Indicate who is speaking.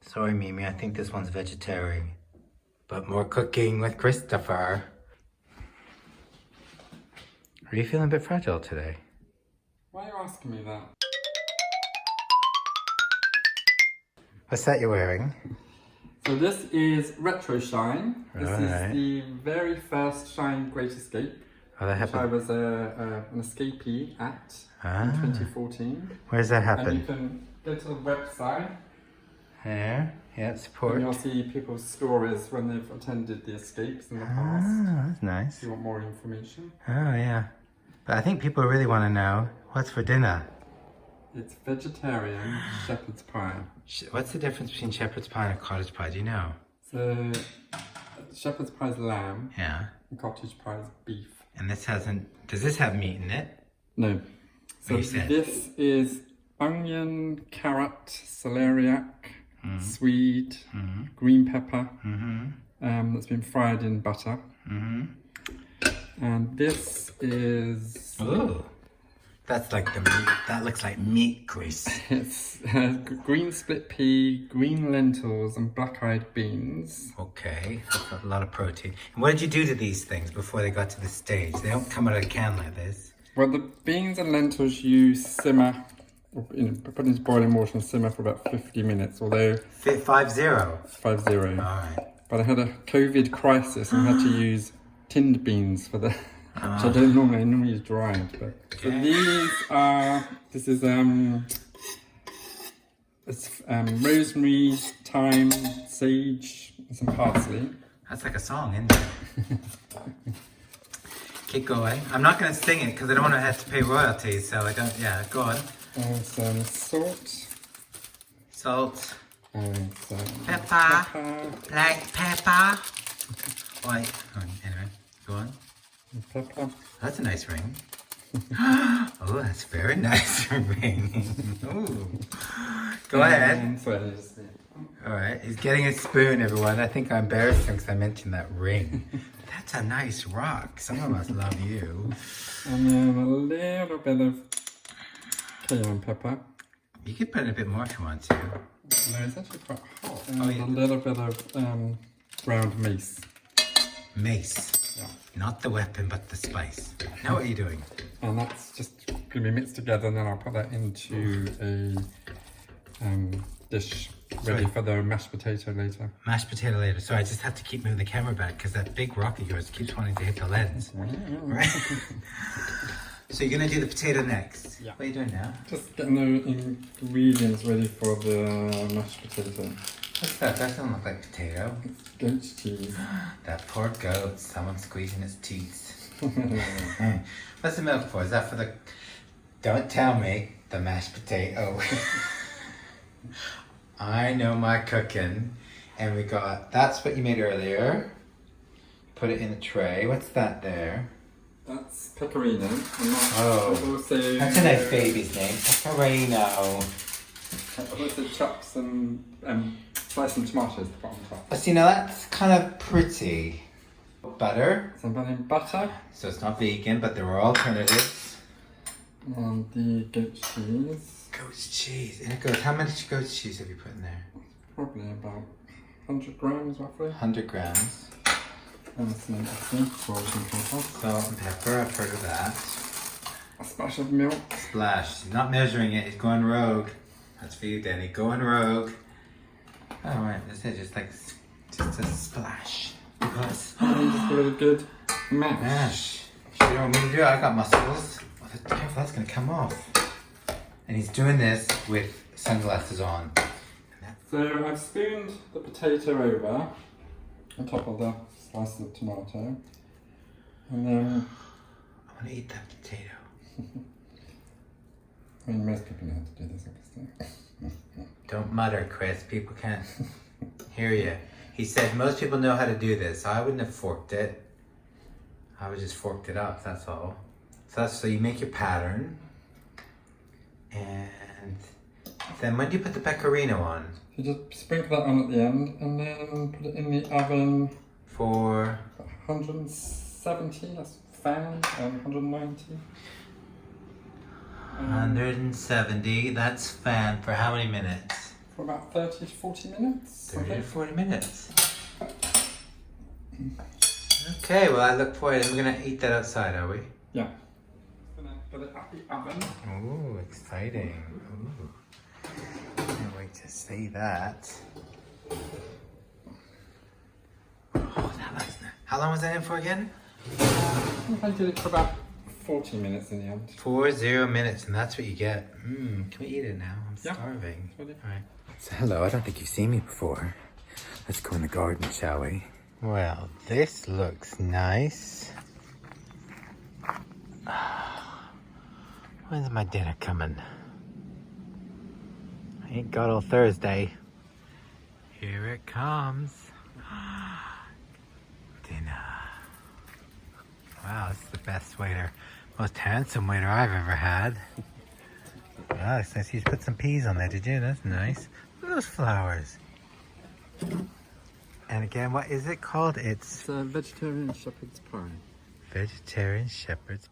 Speaker 1: Sorry, Mimi, I think this one's vegetarian. But more cooking with Christopher. Are you feeling a bit fragile today?
Speaker 2: Why are you asking me that?
Speaker 1: What's that you're wearing?
Speaker 2: So this is Retro Shine. This
Speaker 1: Right.
Speaker 2: is the very first Shine Great Escape.
Speaker 1: Oh, that
Speaker 2: Which I
Speaker 1: happened.
Speaker 2: was an escapee at in 2014.
Speaker 1: Where does that
Speaker 2: And you
Speaker 1: happen?
Speaker 2: can go to the website
Speaker 1: There. Yeah, support.
Speaker 2: and you'll see people's stories when they've attended the escapes in the past.
Speaker 1: Ah, that's nice.
Speaker 2: If you want more information.
Speaker 1: Oh, yeah. But I think people really want to know, what's for dinner?
Speaker 2: It's vegetarian shepherd's pie.
Speaker 1: What's the difference between shepherd's pie and a cottage pie? Do you know?
Speaker 2: So shepherd's pie is lamb
Speaker 1: Yeah.
Speaker 2: and cottage pie is beef.
Speaker 1: And this hasn't... Does this have meat in it?
Speaker 2: No. So
Speaker 1: you said?
Speaker 2: this is onion, carrot, celeriac, Swede, green pepper. That's been fried in butter. And this is
Speaker 1: Ooh. That's like the meat. That looks like meat grease.
Speaker 2: it's green split pea, green lentils, and black-eyed beans.
Speaker 1: Okay. That's got a lot of protein. And what did you do to these things before they got to the stage? They don't come out of a can like this.
Speaker 2: Well, the beans and lentils you simmer, put into boiling water and simmer for about 50 minutes. Although
Speaker 1: 5-0.
Speaker 2: 5-0.
Speaker 1: All right.
Speaker 2: But I had a COVID crisis and had to use tinned beans for the, which I don't normally, I normally use dried. But so these are, this is it's rosemary, thyme, sage, and some parsley.
Speaker 1: That's like a song, isn't it? Keep going. I'm not going to sing it because I don't want to have to pay royalties, so I don't, yeah, go on.
Speaker 2: Some salt.
Speaker 1: Salt.
Speaker 2: And some
Speaker 1: Pepper. Black pepper. Wait, anyway, go on.
Speaker 2: Pepper.
Speaker 1: That's a nice ring. Oh, that's a very nice ring. Ooh. Go ahead. All right, he's getting a spoon, everyone. I think I embarrassed him because I mentioned that ring. That's a nice rock. Someone must love you.
Speaker 2: And then a little bit of cayenne pepper.
Speaker 1: You could put in a bit more if you want to.
Speaker 2: No, it's actually quite hot. And
Speaker 1: yeah.
Speaker 2: a little bit of ground mace.
Speaker 1: Mace.
Speaker 2: Yeah.
Speaker 1: Not the weapon, but the spice. Now what are you doing?
Speaker 2: And that's just going to be mixed together, and then I'll put that into a dish ready for the mashed potato later.
Speaker 1: Mashed potato later. So I just have to keep moving the camera back because that big rock of yours keeps wanting to hit the lens. Right? So you're going to do the potato next.
Speaker 2: Yeah.
Speaker 1: What are you doing now?
Speaker 2: Just getting the ingredients ready for the mashed potato.
Speaker 1: What's that? That doesn't look like potato.
Speaker 2: Goat's cheese.
Speaker 1: That poor goat. Someone's squeezing his teeth. What's the milk for? Is that for the... Don't tell me. The mashed potato. I know my cooking. And we got... That's what you made earlier. Put it in a tray. What's that there?
Speaker 2: That's Pecorino.
Speaker 1: Oh. That's a nice baby's name. Pecorino.
Speaker 2: I've also chopped some sliced some tomatoes to put on top.
Speaker 1: But see, now that's kind of pretty. Butter.
Speaker 2: So I'm putting butter.
Speaker 1: So it's not vegan, but there are alternatives.
Speaker 2: And the goat cheese.
Speaker 1: Goat's cheese. And it goes, how much goat's cheese have you put in there?
Speaker 2: Probably about 100 grams roughly.
Speaker 1: 100 grams.
Speaker 2: And some pepper.
Speaker 1: Salt and pepper, I've heard of that.
Speaker 2: A splash of milk.
Speaker 1: Splash. He's not measuring it, he's going rogue. That's for you, Danny. Going rogue. Oh, right. This is just like, just a splash. Because.
Speaker 2: And then just give it a good mash.
Speaker 1: Mash. You know what I'm going to do? I got muscles. Oh, careful, that's going to come off. And he's doing this with sunglasses on.
Speaker 2: So I've spooned the potato over on top of the slices of tomato. And then...
Speaker 1: I want to eat that potato.
Speaker 2: I mean, most people know how to do this, obviously.
Speaker 1: Don't mutter, Chris. People can't hear you. He said most people know how to do this. I wouldn't have forked it. I would just forked it up, that's all. So you make your pattern. And then when do you put the pecorino on?
Speaker 2: You just sprinkle that on at the end and then put it in the oven
Speaker 1: For
Speaker 2: 170, that's fan, and 190.
Speaker 1: 170, that's fan. For how many minutes?
Speaker 2: for about 30 to 40 minutes.
Speaker 1: 30 to 40 minutes. Okay, well, I look forward. We're going to eat that outside, are we?
Speaker 2: Yeah. I'm going to put it up the oven.
Speaker 1: Ooh, exciting. Ooh. Can't wait to see that. Oh, that looks nice. How long was that in for again?
Speaker 2: I did it for about 40 minutes in the end.
Speaker 1: 40 minutes, and that's what you get. Can we eat it now? I'm
Speaker 2: Yeah.
Speaker 1: starving.
Speaker 2: All
Speaker 1: right. So, hello, I don't think you've seen me before. Let's go in the garden, shall we? Well, this looks nice. When's my dinner coming? I ain't got all Thursday. Here it comes. Dinner. Wow, this is the best waiter. Most handsome waiter I've ever had. Wow, it's nice. You put some peas on there, did you? That's nice. Look at those flowers. And again, what is it called? It's
Speaker 2: a vegetarian shepherd's pie.
Speaker 1: Vegetarian shepherd's